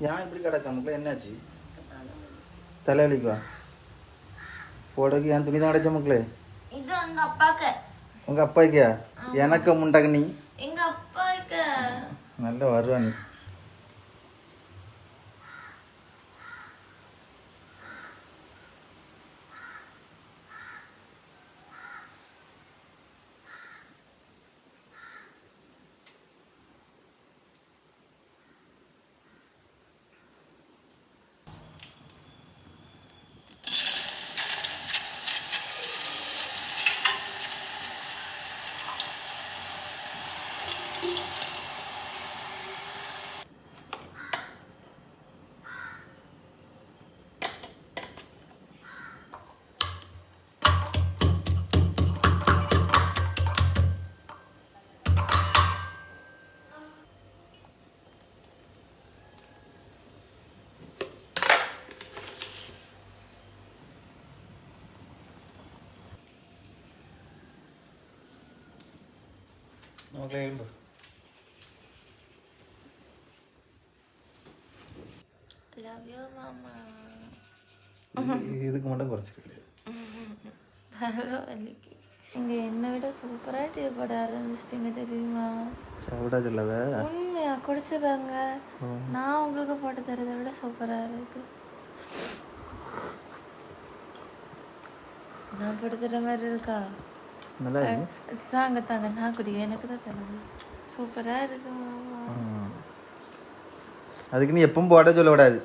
ஏன் இப்படி கிடக்க மக்களே என்னாச்சு தலைவலிக்குவா போடக்கு என் துணி தான் கிடைச்ச மக்களே இது உங்க அப்பாக்கு உங்க அப்பாய்க்கா எனக்கு முண்டக நீ எங்க அப்பாக்கு நல்ல வருவா நீ மக்களே எழும்பு லவ் யூ மாமா இதுக்கு மட்டும் குறைச்சிருக்கு பரவாயில்லைக்கு இங்க என்னை விட சூப்பரா டீ போட ஆரம்பிச்சிட்டீங்க தெரியுமா சாப்பிடா சொல்லாத உண்மையா குடிச்சு பாருங்க நான் உங்களுக்கு போட்டு தரதை விட சூப்பரா இருக்கு நான் போட்டு தர மாதிரி இருக்கா நல்லா இருக்கு தாங்க தாங்க நான் குடிக்க எனக்கு தான் தருது சூப்பரா இருக்கு மாமா அதுக்கு நீ எப்பவும் போட சொல்ல விடாது